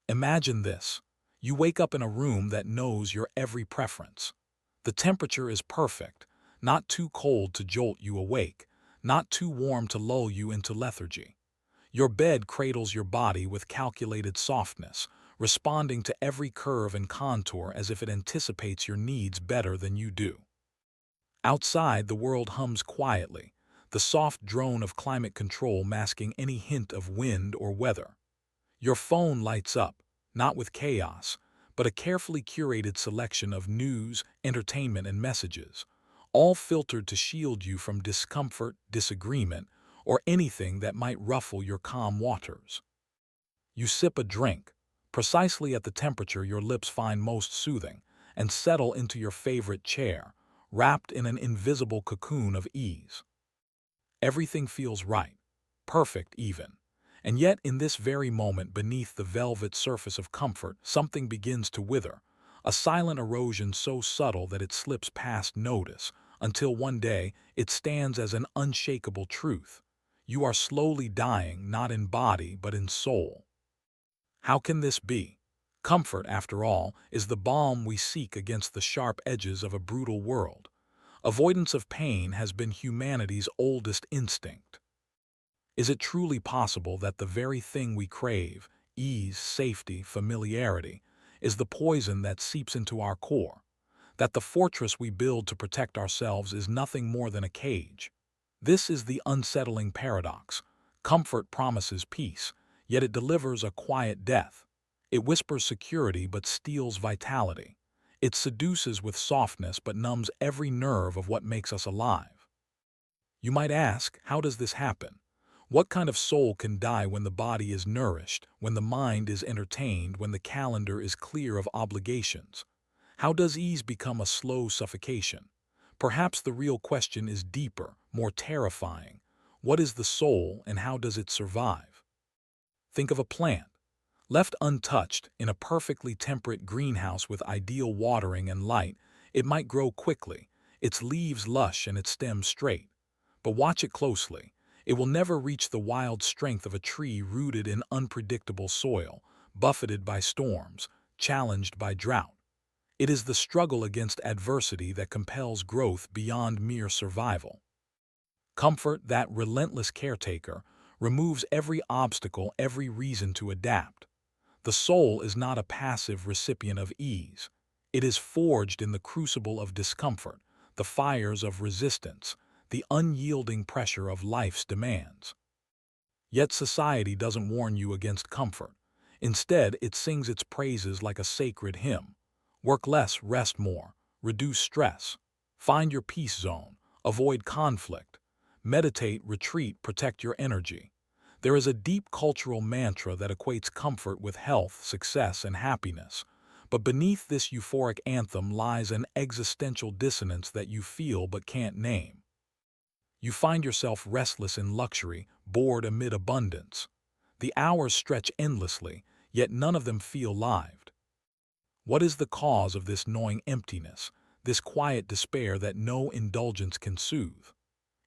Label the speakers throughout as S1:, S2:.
S1: Imagine this. You wake up in a room that knows your every preference. The temperature is perfect, not too cold to jolt you awake, not too warm to lull you into lethargy. Your bed cradles your body with calculated softness, responding to every curve and contour as if it anticipates your needs better than you do. Outside, the world hums quietly, the soft drone of climate control masking any hint of wind or weather. Your phone lights up, not with chaos, but a carefully curated selection of news, entertainment, and messages, all filtered to shield you from discomfort, disagreement, or anything that might ruffle your calm waters. You sip a drink, precisely at the temperature your lips find most soothing, and settle into your favorite chair, wrapped in an invisible cocoon of ease. Everything feels right, perfect even. And yet, in this very moment, beneath the velvet surface of comfort, something begins to wither, a silent erosion so subtle that it slips past notice, until one day it stands as an unshakable truth. You are slowly dying, not in body, but in soul. How can this be? Comfort, after all, is the balm we seek against the sharp edges of a brutal world. Avoidance of pain has been humanity's oldest instinct. Is it truly possible that the very thing we crave, ease, safety, familiarity, is the poison that seeps into our core? That the fortress we build to protect ourselves is nothing more than a cage? This is the unsettling paradox. Comfort promises peace, yet it delivers a quiet death. It whispers security but steals vitality. It seduces with softness but numbs every nerve of what makes us alive. You might ask, how does this happen? What kind of soul can die when the body is nourished, when the mind is entertained, when the calendar is clear of obligations? How does ease become a slow suffocation? Perhaps the real question is deeper, more terrifying. What is the soul and how does it survive? Think of a plant. Left untouched, in a perfectly temperate greenhouse with ideal watering and light, it might grow quickly, its leaves lush and its stems straight. But watch it closely. It will never reach the wild strength of a tree rooted in unpredictable soil, buffeted by storms, challenged by drought. It is the struggle against adversity that compels growth beyond mere survival. Comfort, that relentless caretaker, removes every obstacle, every reason to adapt. The soul is not a passive recipient of ease. It is forged in the crucible of discomfort, the fires of resistance, the unyielding pressure of life's demands. Yet society doesn't warn you against comfort. Instead, it sings its praises like a sacred hymn. Work less, rest more. Reduce stress. Find your peace zone. Avoid conflict. Meditate, retreat, protect your energy. There is a deep cultural mantra that equates comfort with health, success, and happiness. But beneath this euphoric anthem lies an existential dissonance that you feel but can't name. You find yourself restless in luxury, bored amid abundance. The hours stretch endlessly, yet none of them feel lived. What is the cause of this gnawing emptiness, this quiet despair that no indulgence can soothe?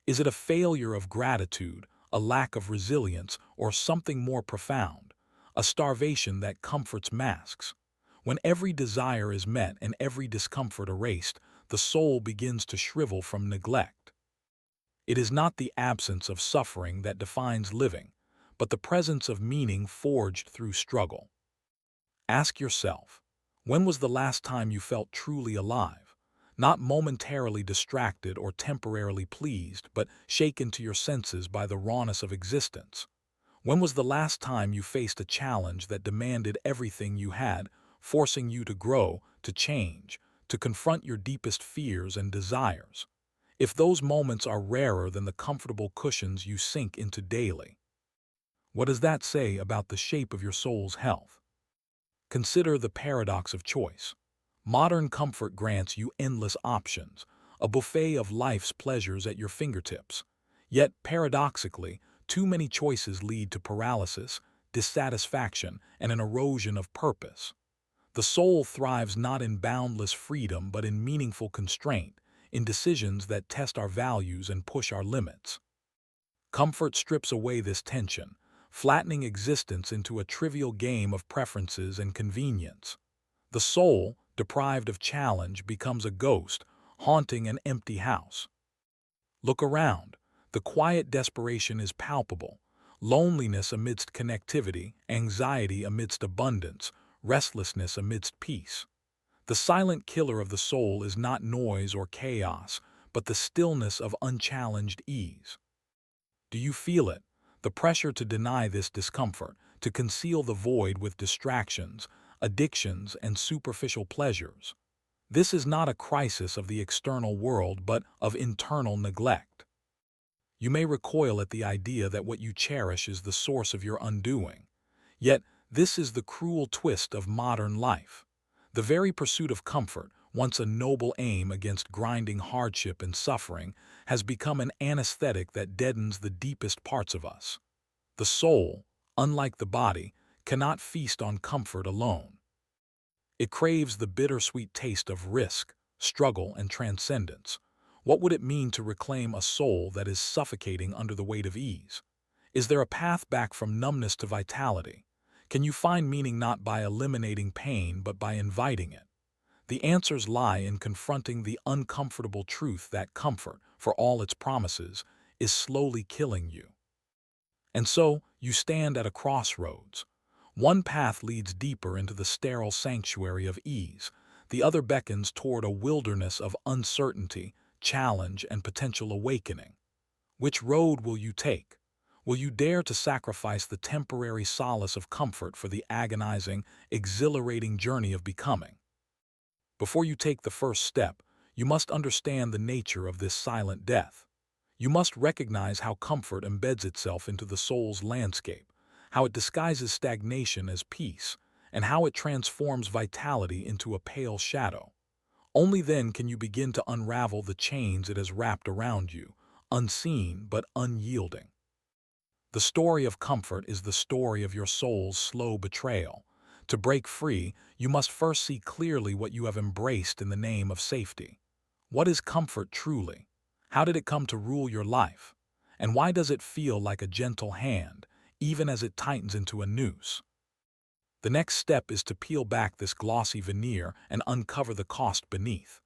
S1: Is it a failure of gratitude, a lack of resilience, or something more profound, a starvation that comforts masks? When every desire is met and every discomfort erased, the soul begins to shrivel from neglect. It is not the absence of suffering that defines living, but the presence of meaning forged through struggle. Ask yourself, when was the last time you felt truly alive? Not momentarily distracted or temporarily pleased, but shaken to your senses by the rawness of existence. When was the last time you faced a challenge that demanded everything you had, forcing you to grow, to change, to confront your deepest fears and desires? If those moments are rarer than the comfortable cushions you sink into daily, what does that say about the shape of your soul's health? Consider the paradox of choice. Modern comfort grants you endless options, a buffet of life's pleasures at your fingertips. Yet, paradoxically, too many choices lead to paralysis, dissatisfaction, and an erosion of purpose. The soul thrives not in boundless freedom but in meaningful constraint, in decisions that test our values and push our limits. Comfort strips away this tension, flattening existence into a trivial game of preferences and convenience. The soul, deprived of challenge, becomes a ghost, haunting an empty house. Look around. The quiet desperation is palpable. Loneliness amidst connectivity, anxiety amidst abundance, restlessness amidst peace. The silent killer of the soul is not noise or chaos, but the stillness of unchallenged ease. Do you feel it? The pressure to deny this discomfort, to conceal the void with distractions, addictions, and superficial pleasures. This is not a crisis of the external world, but of internal neglect. You may recoil at the idea that what you cherish is the source of your undoing. Yet, this is the cruel twist of modern life. The very pursuit of comfort, once a noble aim against grinding hardship and suffering, has become an anesthetic that deadens the deepest parts of us. The soul, unlike the body, cannot feast on comfort alone. It craves the bittersweet taste of risk, struggle, and transcendence. What would it mean to reclaim a soul that is suffocating under the weight of ease? Is there a path back from numbness to vitality? Can you find meaning not by eliminating pain but by inviting it? The answers lie in confronting the uncomfortable truth that comfort, for all its promises, is slowly killing you. And so, you stand at a crossroads. One path leads deeper into the sterile sanctuary of ease, the other beckons toward a wilderness of uncertainty, challenge, and potential awakening. Which road will you take? Will you dare to sacrifice the temporary solace of comfort for the agonizing, exhilarating journey of becoming? Before you take the first step, you must understand the nature of this silent death. You must recognize how comfort embeds itself into the soul's landscape, how it disguises stagnation as peace, and how it transforms vitality into a pale shadow. Only then can you begin to unravel the chains it has wrapped around you, unseen but unyielding. The story of comfort is the story of your soul's slow betrayal. To break free, you must first see clearly what you have embraced in the name of safety. What is comfort truly? How did it come to rule your life? And why does it feel like a gentle hand, even as it tightens into a noose? The next step is to peel back this glossy veneer and uncover the cost beneath.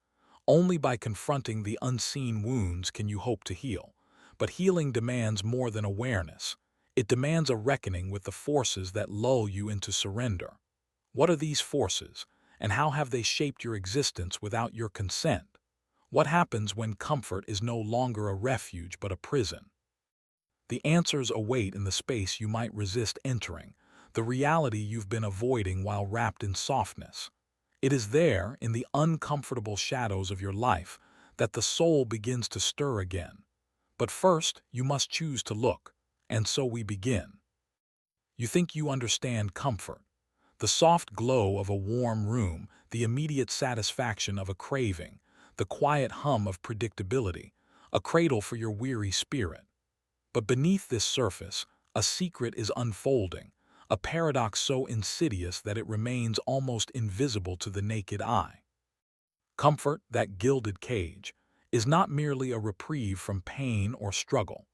S1: Only by confronting the unseen wounds can you hope to heal. But healing demands more than awareness. It demands a reckoning with the forces that lull you into surrender. What are these forces, and how have they shaped your existence without your consent? What happens when comfort is no longer a refuge but a prison? The answers await in the space you might resist entering, the reality you've been avoiding while wrapped in softness. It is there, in the uncomfortable shadows of your life, that the soul begins to stir again. But first, you must choose to look, and so we begin. You think you understand comfort. The soft glow of a warm room, the immediate satisfaction of a craving, the quiet hum of predictability, a cradle for your weary spirit. But beneath this surface, a secret is unfolding, a paradox so insidious that it remains almost invisible to the naked eye. Comfort, that gilded cage, is not merely a reprieve from pain or struggle.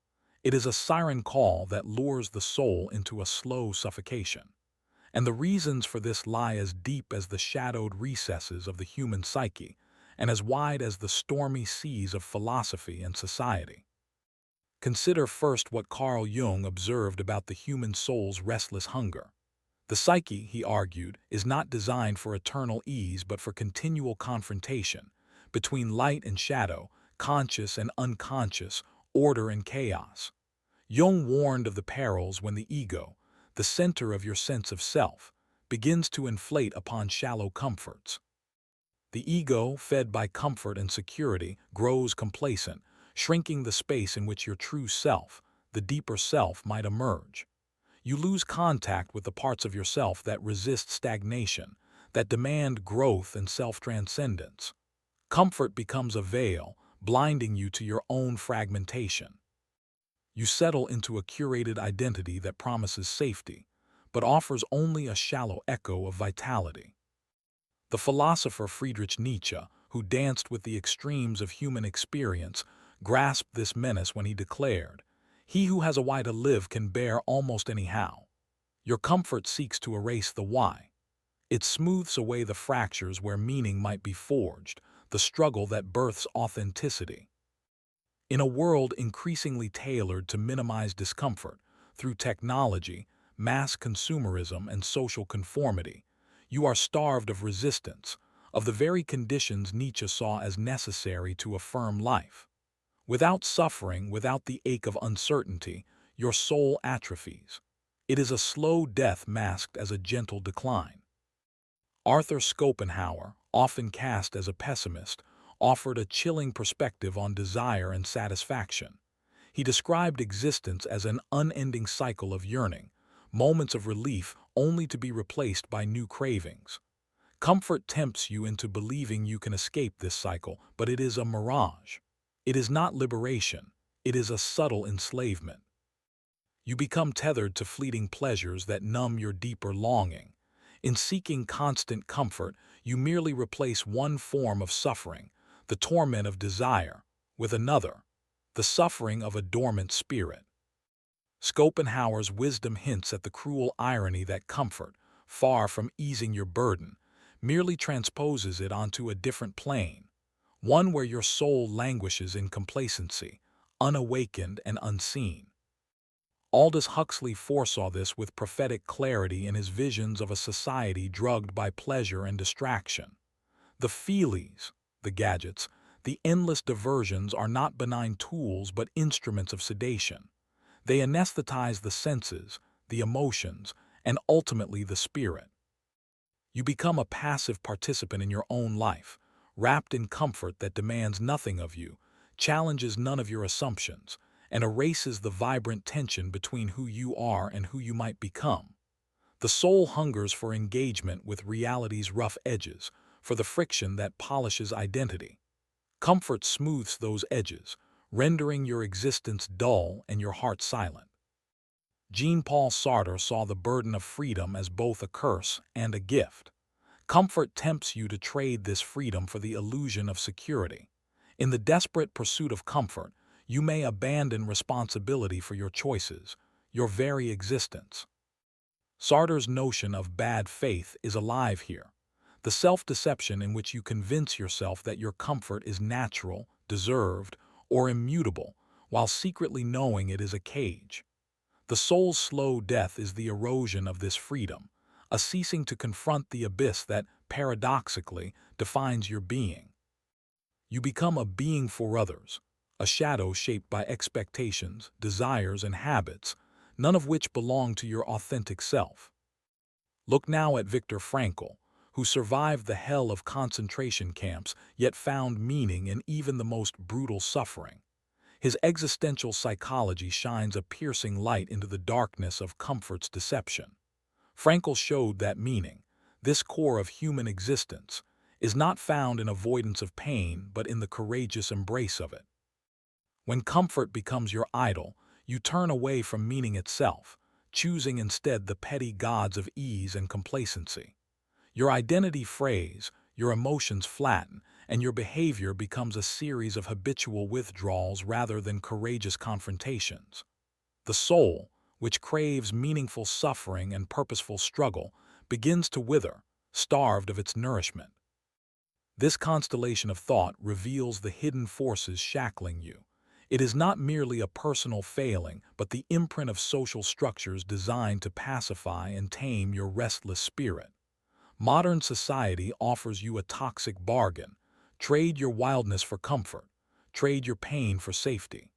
S1: It is a siren call that lures the soul into a slow suffocation. And the reasons for this lie as deep as the shadowed recesses of the human psyche, and as wide as the stormy seas of philosophy and society. Consider first what Carl Jung observed about the human soul's restless hunger. The psyche, he argued, is not designed for eternal ease but for continual confrontation, between light and shadow, conscious and unconscious, order and chaos. Jung warned of the perils when the ego, the center of your sense of self, begins to inflate upon shallow comforts. The ego, fed by comfort and security, grows complacent, shrinking the space in which your true self, the deeper self, might emerge. You lose contact with the parts of yourself that resist stagnation, that demand growth and self-transcendence. Comfort becomes a veil, blinding you to your own fragmentation. You settle into a curated identity that promises safety, but offers only a shallow echo of vitality. The philosopher Friedrich Nietzsche, who danced with the extremes of human experience, grasped this menace when he declared, He who has a why to live can bear almost any how. Your comfort seeks to erase the why. It smooths away the fractures where meaning might be forged, the struggle that births authenticity. In a world increasingly tailored to minimize discomfort through technology, mass consumerism, and social conformity, you are starved of resistance, of the very conditions Nietzsche saw as necessary to affirm life. Without suffering, without the ache of uncertainty, your soul atrophies. It is a slow death masked as a gentle decline. Arthur Schopenhauer, often cast as a pessimist, offered a chilling perspective on desire and satisfaction. He described existence as an unending cycle of yearning, moments of relief only to be replaced by new cravings. Comfort tempts you into believing you can escape this cycle, but it is a mirage. It is not liberation, it is a subtle enslavement. You become tethered to fleeting pleasures that numb your deeper longing. In seeking constant comfort, you merely replace one form of suffering, the torment of desire, with another, the suffering of a dormant spirit. Schopenhauer's wisdom hints at the cruel irony that comfort, far from easing your burden, merely transposes it onto a different plane, one where your soul languishes in complacency, unawakened and unseen. Aldous Huxley foresaw this with prophetic clarity in his visions of a society drugged by pleasure and distraction. The feelies, the gadgets, the endless diversions are not benign tools but instruments of sedation. They anesthetize the senses, the emotions, and ultimately the spirit. You become a passive participant in your own life, wrapped in comfort that demands nothing of you, challenges none of your assumptions, and erases the vibrant tension between who you are and who you might become. The soul hungers for engagement with reality's rough edges, for the friction that polishes identity. Comfort smooths those edges, rendering your existence dull and your heart silent. Jean-Paul Sartre saw the burden of freedom as both a curse and a gift. Comfort tempts you to trade this freedom for the illusion of security. In the desperate pursuit of comfort, you may abandon responsibility for your choices, your very existence. Sartre's notion of bad faith is alive here. The self-deception in which you convince yourself that your comfort is natural, deserved, or immutable, while secretly knowing it is a cage. The soul's slow death is the erosion of this freedom, a ceasing to confront the abyss that, paradoxically, defines your being. You become a being for others, a shadow shaped by expectations, desires, and habits, none of which belong to your authentic self. Look now at Viktor Frankl, who survived the hell of concentration camps yet found meaning in even the most brutal suffering. His existential psychology shines a piercing light into the darkness of comfort's deception. Frankl showed that meaning, this core of human existence, is not found in avoidance of pain but in the courageous embrace of it. When comfort becomes your idol, you turn away from meaning itself, choosing instead the petty gods of ease and complacency. Your identity frays, your emotions flatten, and your behavior becomes a series of habitual withdrawals rather than courageous confrontations. The soul, which craves meaningful suffering and purposeful struggle, begins to wither, starved of its nourishment. This constellation of thought reveals the hidden forces shackling you. It is not merely a personal failing, but the imprint of social structures designed to pacify and tame your restless spirit. Modern society offers you a toxic bargain. Trade your wildness for comfort. Trade your pain for safety.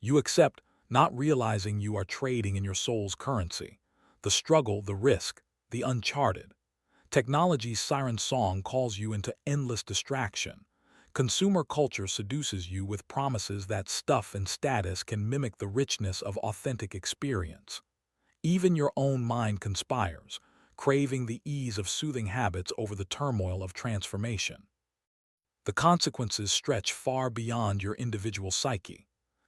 S1: You accept, not realizing you are trading in your soul's currency. The struggle, the risk, the uncharted. Technology's siren song calls you into endless distraction. Consumer culture seduces you with promises that stuff and status can mimic the richness of authentic experience. Even your own mind conspires, craving the ease of soothing habits over the turmoil of transformation. The consequences stretch far beyond your individual psyche.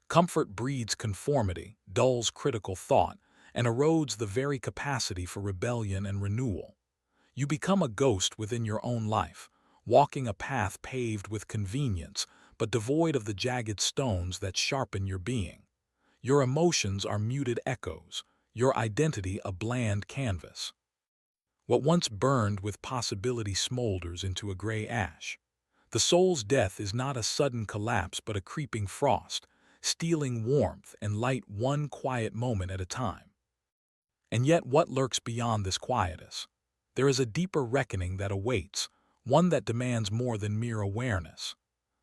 S1: Comfort breeds conformity, dulls critical thought, and erodes the very capacity for rebellion and renewal. You become a ghost within your own life, walking a path paved with convenience, but devoid of the jagged stones that sharpen your being. Your emotions are muted echoes, your identity a bland canvas. What once burned with possibility smolders into a gray ash. The soul's death is not a sudden collapse but a creeping frost, stealing warmth and light one quiet moment at a time. And yet what lurks beyond this quietus? There is a deeper reckoning that awaits, one that demands more than mere awareness.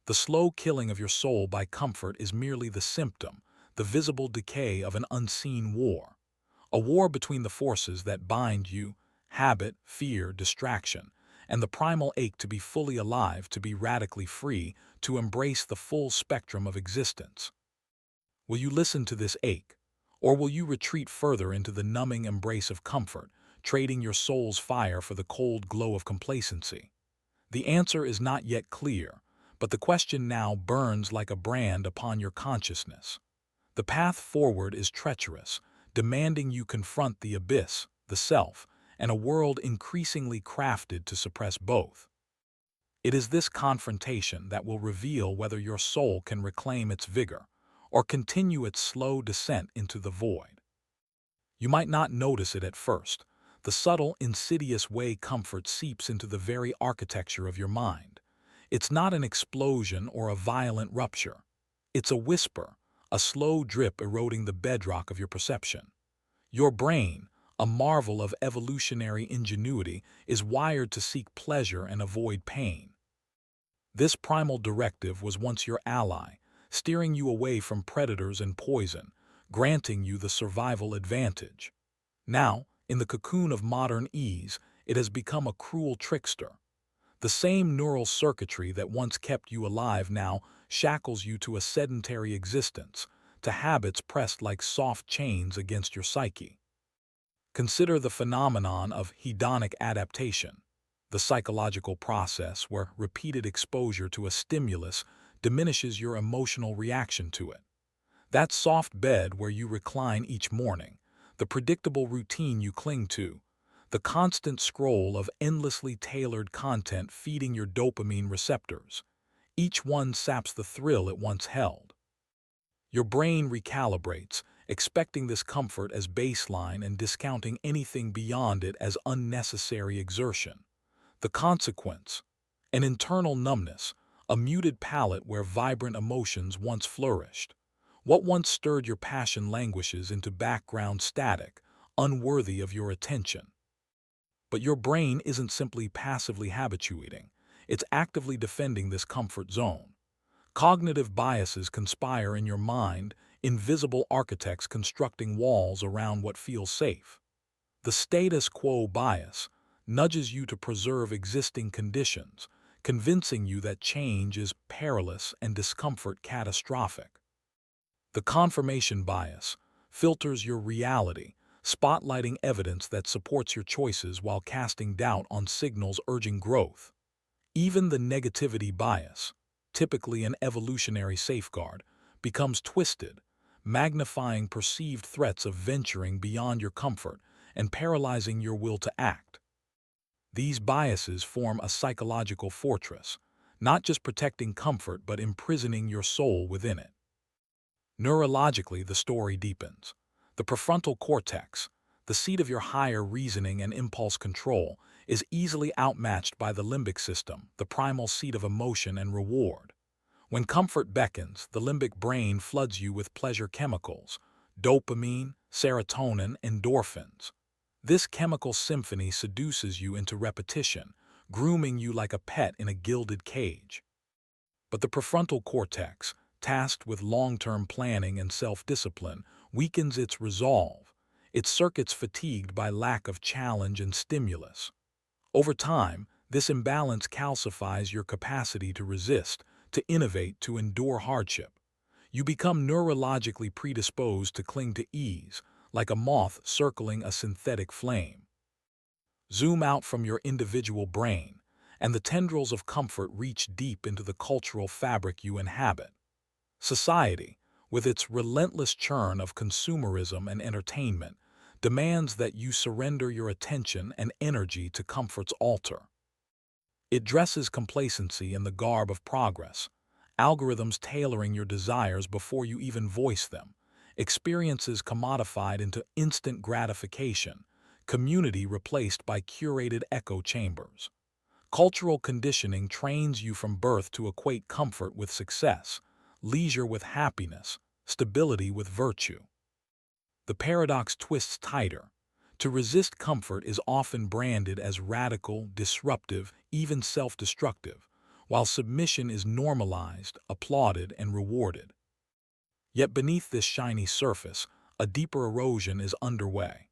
S1: The slow killing of your soul by comfort is merely the symptom, the visible decay of an unseen war. A war between the forces that bind you, habit, fear, distraction, and the primal ache to be fully alive, to be radically free, to embrace the full spectrum of existence. Will you listen to this ache, or will you retreat further into the numbing embrace of comfort, trading your soul's fire for the cold glow of complacency? The answer is not yet clear, but the question now burns like a brand upon your consciousness. The path forward is treacherous, demanding you confront the abyss, the self, and a world increasingly crafted to suppress both. It is this confrontation that will reveal whether your soul can reclaim its vigor or continue its slow descent into the void. You might not notice it at first, the subtle, insidious way comfort seeps into the very architecture of your mind. It's not an explosion or a violent rupture. It's a whisper, a slow drip eroding the bedrock of your perception. Your brain, a marvel of evolutionary ingenuity, is wired to seek pleasure and avoid pain. This primal directive was once your ally, steering you away from predators and poison, granting you the survival advantage. Now, in the cocoon of modern ease, it has become a cruel trickster. The same neural circuitry that once kept you alive now shackles you to a sedentary existence, to habits pressed like soft chains against your psyche. Consider the phenomenon of hedonic adaptation, the psychological process where repeated exposure to a stimulus diminishes your emotional reaction to it. That soft bed where you recline each morning, the predictable routine you cling to, the constant scroll of endlessly tailored content feeding your dopamine receptors, each one saps the thrill it once held. Your brain recalibrates, expecting this comfort as baseline and discounting anything beyond it as unnecessary exertion. The consequence: an internal numbness, a muted palate where vibrant emotions once flourished. What once stirred your passion languishes into background static, unworthy of your attention. But your brain isn't simply passively habituating, it's actively defending this comfort zone. Cognitive biases conspire in your mind, invisible architects constructing walls around what feels safe. The status quo bias nudges you to preserve existing conditions, convincing you that change is perilous and discomfort catastrophic. The confirmation bias filters your reality, spotlighting evidence that supports your choices while casting doubt on signals urging growth. Even the negativity bias, typically an evolutionary safeguard, becomes twisted, magnifying perceived threats of venturing beyond your comfort and paralyzing your will to act. These biases form a psychological fortress, not just protecting comfort but imprisoning your soul within it. Neurologically, the story deepens. The prefrontal cortex, the seat of your higher reasoning and impulse control, is easily outmatched by the limbic system, the primal seat of emotion and reward. When comfort beckons, the limbic brain floods you with pleasure chemicals, dopamine, serotonin, endorphins. This chemical symphony seduces you into repetition, grooming you like a pet in a gilded cage. But the prefrontal cortex, tasked with long-term planning and self-discipline, weakens its resolve, its circuits fatigued by lack of challenge and stimulus. Over time, this imbalance calcifies your capacity to resist, to innovate, to endure hardship. You become neurologically predisposed to cling to ease, like a moth circling a synthetic flame. Zoom out from your individual brain, and the tendrils of comfort reach deep into the cultural fabric you inhabit. Society, with its relentless churn of consumerism and entertainment, demands that you surrender your attention and energy to comfort's altar. It dresses complacency in the garb of progress, algorithms tailoring your desires before you even voice them, experiences commodified into instant gratification, community replaced by curated echo chambers. Cultural conditioning trains you from birth to equate comfort with success, leisure with happiness, stability with virtue. The paradox twists tighter. To resist comfort is often branded as radical, disruptive, even self-destructive, while submission is normalized, applauded, and rewarded. Yet beneath this shiny surface, a deeper erosion is underway.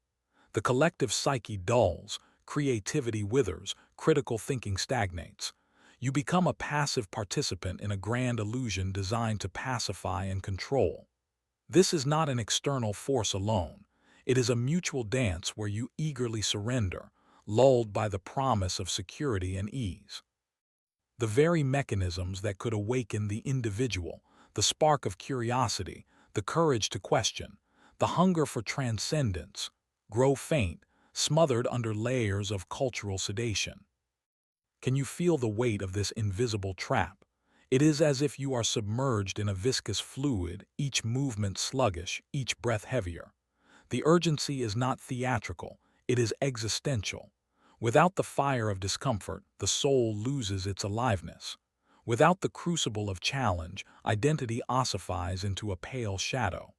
S1: The collective psyche dulls, creativity withers, critical thinking stagnates. You become a passive participant in a grand illusion designed to pacify and control. This is not an external force alone. It is a mutual dance where you eagerly surrender, lulled by the promise of security and ease. The very mechanisms that could awaken the individual, the spark of curiosity, the courage to question, the hunger for transcendence, grow faint, smothered under layers of cultural sedation. Can you feel the weight of this invisible trap? It is as if you are submerged in a viscous fluid, each movement sluggish, each breath heavier. The urgency is not theatrical, it is existential. Without the fire of discomfort, the soul loses its aliveness. Without the crucible of challenge, identity ossifies into a pale shadow.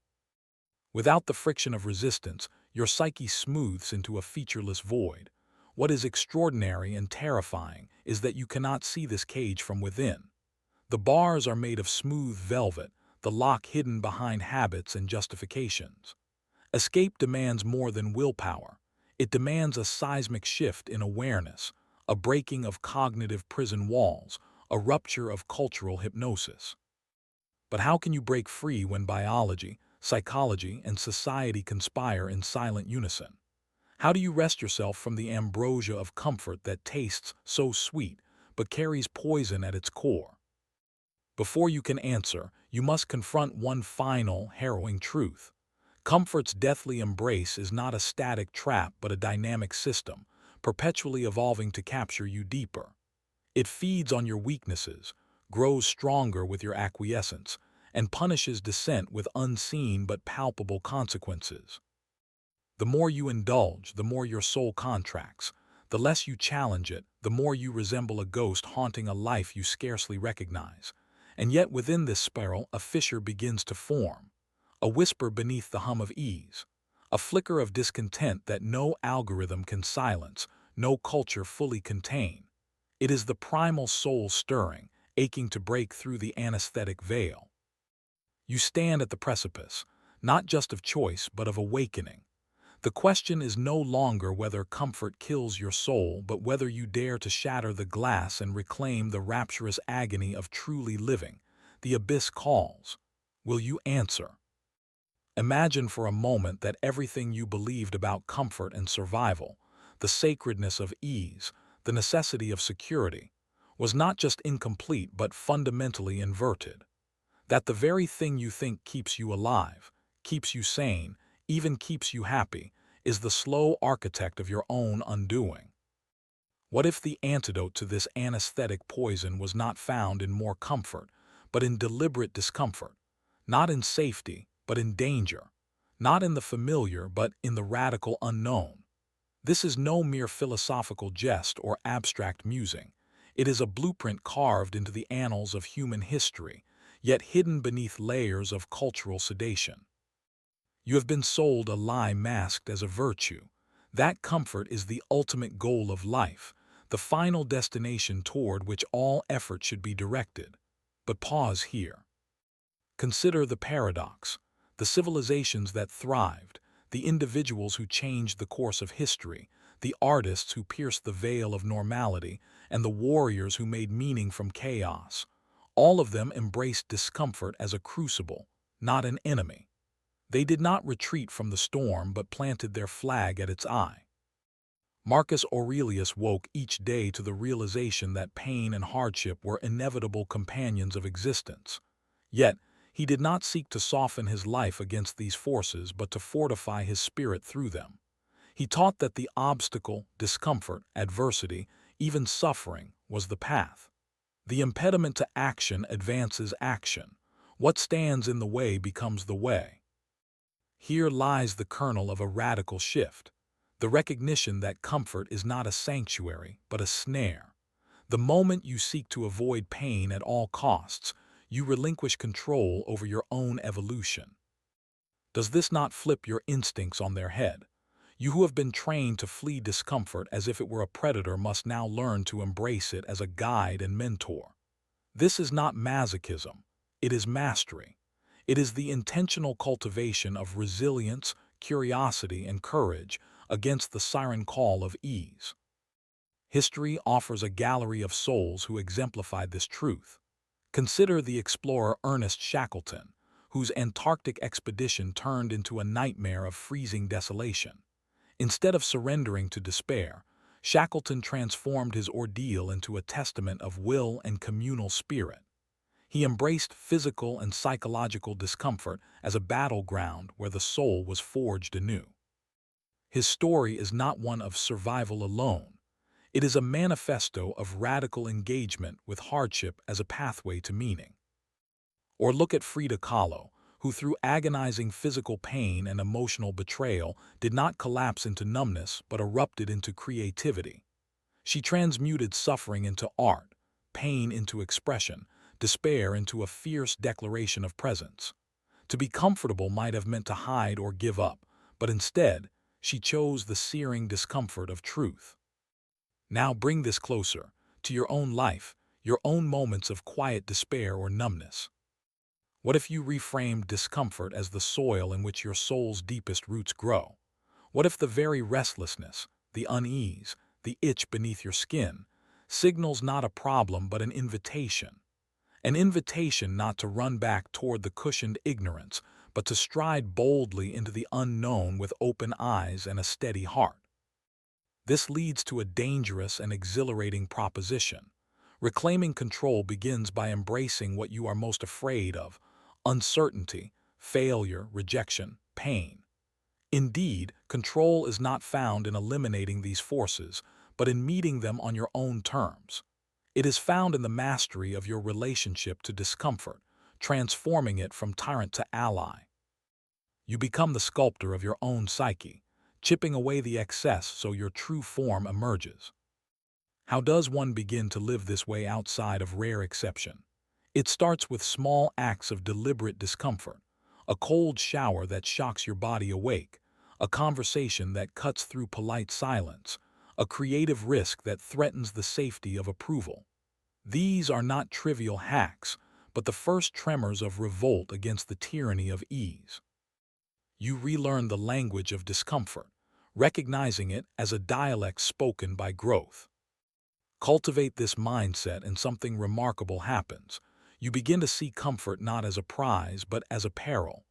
S1: Without the friction of resistance, your psyche smooths into a featureless void. What is extraordinary and terrifying is that you cannot see this cage from within. The bars are made of smooth velvet, the lock hidden behind habits and justifications. Escape demands more than willpower. It demands a seismic shift in awareness, a breaking of cognitive prison walls, a rupture of cultural hypnosis. But how can you break free when biology, psychology, and society conspire in silent unison? How do you wrest yourself from the ambrosia of comfort that tastes so sweet but carries poison at its core? Before you can answer, you must confront one final, harrowing truth. Comfort's deathly embrace is not a static trap but a dynamic system, perpetually evolving to capture you deeper. It feeds on your weaknesses, grows stronger with your acquiescence, and punishes dissent with unseen but palpable consequences. The more you indulge, the more your soul contracts. The less you challenge it, the more you resemble a ghost haunting a life you scarcely recognize. And yet within this spiral, a fissure begins to form. A whisper beneath the hum of ease. A flicker of discontent that no algorithm can silence, no culture fully contain. It is the primal soul stirring, aching to break through the anesthetic veil. You stand at the precipice, not just of choice but of awakening. The question is no longer whether comfort kills your soul, but whether you dare to shatter the glass and reclaim the rapturous agony of truly living. The abyss calls. Will you answer? Imagine for a moment that everything you believed about comfort and survival, the sacredness of ease, the necessity of security, was not just incomplete but fundamentally inverted. That the very thing you think keeps you alive, keeps you sane, even keeps you happy, is the slow architect of your own undoing. What if the antidote to this anesthetic poison was not found in more comfort, but in deliberate discomfort, not in safety, but in danger, not in the familiar, but in the radical unknown? This is no mere philosophical jest or abstract musing. It is a blueprint carved into the annals of human history, yet hidden beneath layers of cultural sedation. You have been sold a lie masked as a virtue. That comfort is the ultimate goal of life, the final destination toward which all effort should be directed. But pause here. Consider the paradox. The civilizations that thrived, the individuals who changed the course of history, the artists who pierced the veil of normality, and the warriors who made meaning from chaos. All of them embraced discomfort as a crucible, not an enemy. They did not retreat from the storm but planted their flag at its eye. Marcus Aurelius woke each day to the realization that pain and hardship were inevitable companions of existence. Yet, he did not seek to soften his life against these forces but to fortify his spirit through them. He taught that the obstacle, discomfort, adversity, even suffering, was the path. The impediment to action advances action. What stands in the way becomes the way. Here lies the kernel of a radical shift, the recognition that comfort is not a sanctuary but a snare. The moment you seek to avoid pain at all costs, you relinquish control over your own evolution. Does this not flip your instincts on their head? You who have been trained to flee discomfort as if it were a predator must now learn to embrace it as a guide and mentor. This is not masochism, it is mastery. It is the intentional cultivation of resilience, curiosity, and courage against the siren call of ease. History offers a gallery of souls who exemplified this truth. Consider the explorer Ernest Shackleton, whose Antarctic expedition turned into a nightmare of freezing desolation. Instead of surrendering to despair, Shackleton transformed his ordeal into a testament of will and communal spirit. He embraced physical and psychological discomfort as a battleground where the soul was forged anew. His story is not one of survival alone. It is a manifesto of radical engagement with hardship as a pathway to meaning. Or look at Frida Kahlo, who through agonizing physical pain and emotional betrayal did not collapse into numbness but erupted into creativity. She transmuted suffering into art, pain into expression, despair into a fierce declaration of presence. To be comfortable might have meant to hide or give up, but instead, she chose the searing discomfort of truth. Now bring this closer, to your own life, your own moments of quiet despair or numbness. What if you reframed discomfort as the soil in which your soul's deepest roots grow? What if the very restlessness, the unease, the itch beneath your skin, signals not a problem but an invitation? An invitation not to run back toward the cushioned ignorance, but to stride boldly into the unknown with open eyes and a steady heart. This leads to a dangerous and exhilarating proposition. Reclaiming control begins by embracing what you are most afraid of: uncertainty, failure, rejection, pain. Indeed, control is not found in eliminating these forces, but in meeting them on your own terms. It is found in the mastery of your relationship to discomfort, transforming it from tyrant to ally. You become the sculptor of your own psyche, chipping away the excess so your true form emerges. How does one begin to live this way outside of rare exception? It starts with small acts of deliberate discomfort: a cold shower that shocks your body awake, a conversation that cuts through polite silence, a creative risk that threatens the safety of approval. These are not trivial hacks, but the first tremors of revolt against the tyranny of ease. You relearn the language of discomfort, recognizing it as a dialect spoken by growth. Cultivate this mindset and something remarkable happens. You begin to see comfort not as a prize but as a peril.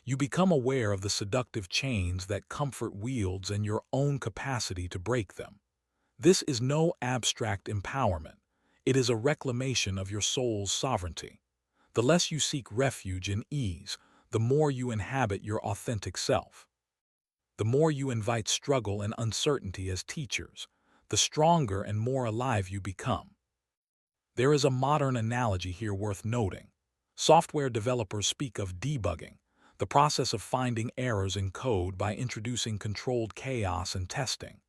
S1: You become aware of the seductive chains that comfort wields and your own capacity to break them. This is no abstract empowerment. It is a reclamation of your soul's sovereignty. The less you seek refuge in ease, the more you inhabit your authentic self. The more you invite struggle and uncertainty as teachers, the stronger and more alive you become. There is a modern analogy here worth noting. Software developers speak of debugging, the process of finding errors in code by introducing controlled chaos and testing.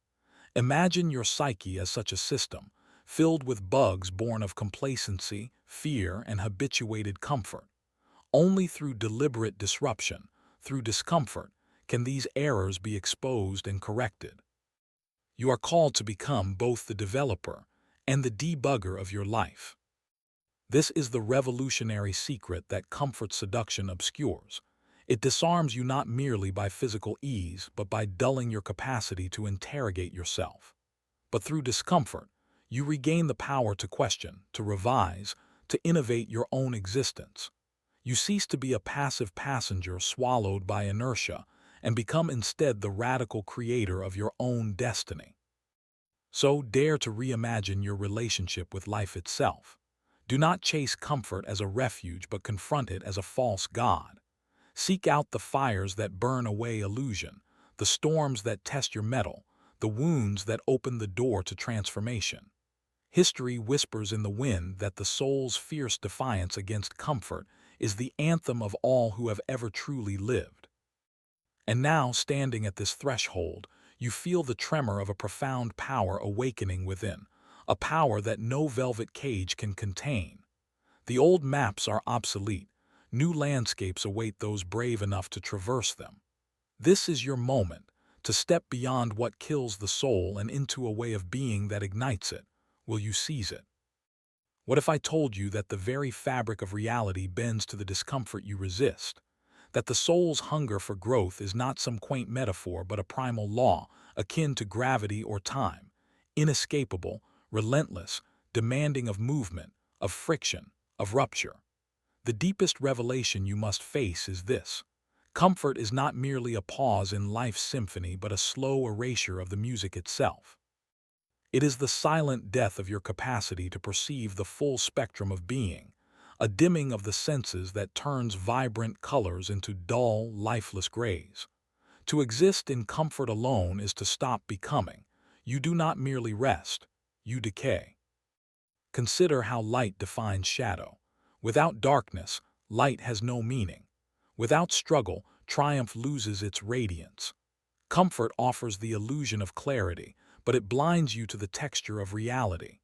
S1: Imagine your psyche as such a system, filled with bugs born of complacency, fear, and habituated comfort. Only through deliberate disruption, through discomfort, can these errors be exposed and corrected. You are called to become both the developer and the debugger of your life. This is the revolutionary secret that comfort seduction obscures. It disarms you not merely by physical ease, but by dulling your capacity to interrogate yourself. But through discomfort, you regain the power to question, to revise, to innovate your own existence. You cease to be a passive passenger swallowed by inertia and become instead the radical creator of your own destiny. So dare to reimagine your relationship with life itself. Do not chase comfort as a refuge but confront it as a false god. Seek out the fires that burn away illusion, the storms that test your mettle, the wounds that open the door to transformation. History whispers in the wind that the soul's fierce defiance against comfort is the anthem of all who have ever truly lived. And now, standing at this threshold, you feel the tremor of a profound power awakening within, a power that no velvet cage can contain. The old maps are obsolete. New landscapes await those brave enough to traverse them. This is your moment, to step beyond what kills the soul and into a way of being that ignites it. Will you seize it? What if I told you that the very fabric of reality bends to the discomfort you resist? That the soul's hunger for growth is not some quaint metaphor but a primal law, akin to gravity or time, inescapable, relentless, demanding of movement, of friction, of rupture. The deepest revelation you must face is this: comfort is not merely a pause in life's symphony but a slow erasure of the music itself. It is the silent death of your capacity to perceive the full spectrum of being, a dimming of the senses that turns vibrant colors into dull, lifeless grays. To exist in comfort alone is to stop becoming. You do not merely rest, you decay. Consider how light defines shadow. Without darkness, light has no meaning. Without struggle, triumph loses its radiance. Comfort offers the illusion of clarity, but it blinds you to the texture of reality.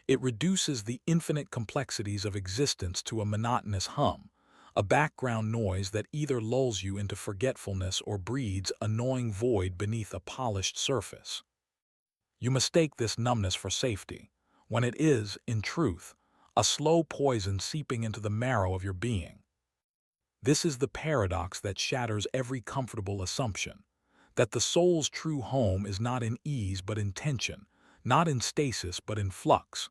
S1: It reduces the infinite complexities of existence to a monotonous hum, a background noise that either lulls you into forgetfulness or breeds a gnawing void beneath a polished surface. You mistake this numbness for safety, when it is, in truth, a slow poison seeping into the marrow of your being. This is the paradox that shatters every comfortable assumption, that the soul's true home is not in ease but in tension, not in stasis but in flux.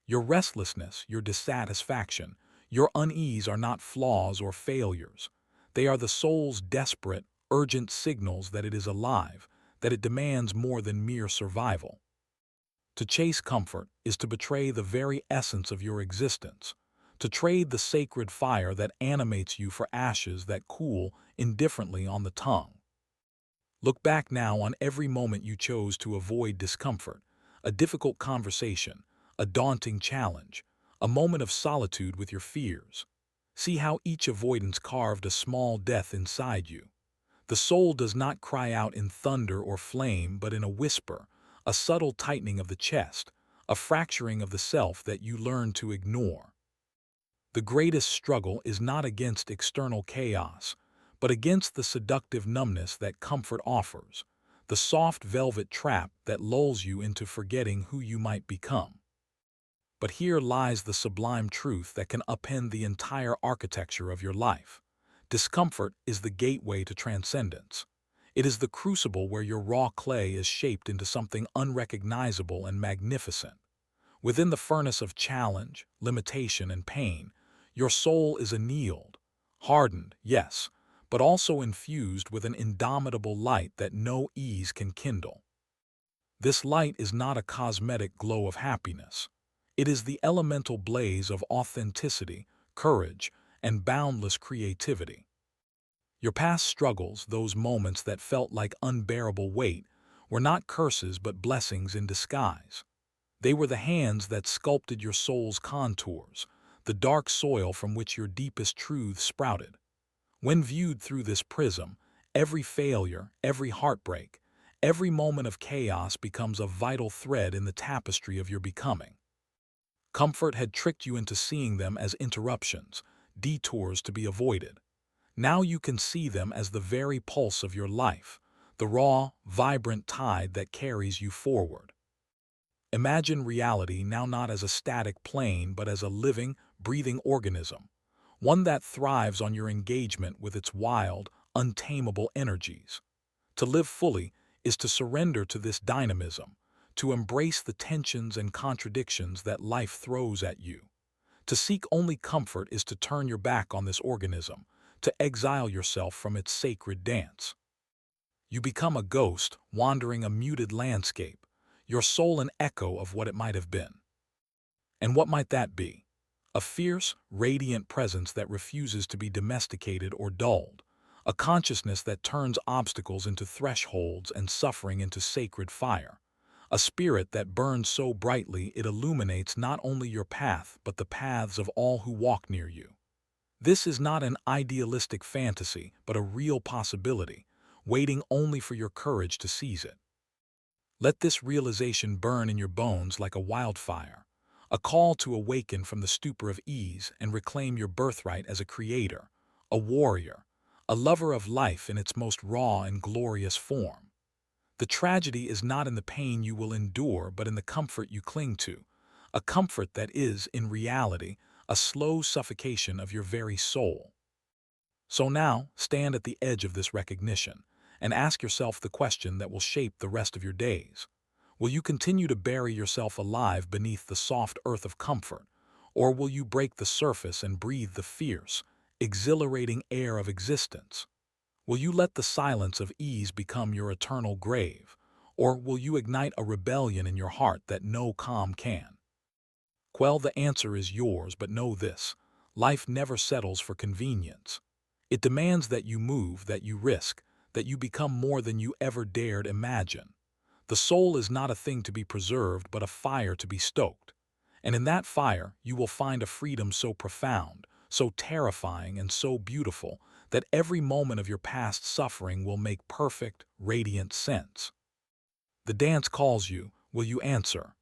S1: Your restlessness, your dissatisfaction, your unease are not flaws or failures. They are the soul's desperate, urgent signals that it is alive, that it demands more than mere survival. To chase comfort is to betray the very essence of your existence, to trade the sacred fire that animates you for ashes that cool indifferently on the tongue. Look back now on every moment you chose to avoid discomfort, a difficult conversation, a daunting challenge, a moment of solitude with your fears. See how each avoidance carved a small death inside you. The soul does not cry out in thunder or flame, but in a whisper, a subtle tightening of the chest, a fracturing of the self that you learn to ignore. The greatest struggle is not against external chaos, but against the seductive numbness that comfort offers, the soft velvet trap that lulls you into forgetting who you might become. But here lies the sublime truth that can upend the entire architecture of your life. Discomfort is the gateway to transcendence. It is the crucible where your raw clay is shaped into something unrecognizable and magnificent. Within the furnace of challenge, limitation, and pain, your soul is annealed, hardened, yes, but also infused with an indomitable light that no ease can kindle. This light is not a cosmetic glow of happiness. It is the elemental blaze of authenticity, courage, and boundless creativity. Your past struggles, those moments that felt like unbearable weight, were not curses but blessings in disguise. They were the hands that sculpted your soul's contours, the dark soil from which your deepest truths sprouted. When viewed through this prism, every failure, every heartbreak, every moment of chaos becomes a vital thread in the tapestry of your becoming. Comfort had tricked you into seeing them as interruptions, detours to be avoided. Now you can see them as the very pulse of your life, the raw, vibrant tide that carries you forward. Imagine reality now not as a static plane but as a living, breathing organism, one that thrives on your engagement with its wild, untamable energies. To live fully is to surrender to this dynamism, to embrace the tensions and contradictions that life throws at you. To seek only comfort is to turn your back on this organism, to exile yourself from its sacred dance. You become a ghost, wandering a muted landscape, your soul an echo of what it might have been. And what might that be? A fierce, radiant presence that refuses to be domesticated or dulled, a consciousness that turns obstacles into thresholds and suffering into sacred fire, a spirit that burns so brightly it illuminates not only your path but the paths of all who walk near you. This is not an idealistic fantasy but a real possibility, waiting only for your courage to seize it. Let this realization burn in your bones like a wildfire, a call to awaken from the stupor of ease and reclaim your birthright as a creator, a warrior, a lover of life in its most raw and glorious form. The tragedy is not in the pain you will endure, but in the comfort you cling to, a comfort that is, in reality, a slow suffocation of your very soul. So now, stand at the edge of this recognition and ask yourself the question that will shape the rest of your days. Will you continue to bury yourself alive beneath the soft earth of comfort, or will you break the surface and breathe the fierce, exhilarating air of existence? Will you let the silence of ease become your eternal grave, or will you ignite a rebellion in your heart that no calm can? Well, the answer is yours, but know this: life never settles for convenience. It demands that you move, that you risk, that you become more than you ever dared imagine. The soul is not a thing to be preserved, but a fire to be stoked. And in that fire, you will find a freedom so profound, so terrifying, and so beautiful that every moment of your past suffering will make perfect, radiant sense. The dance calls you. Will you answer?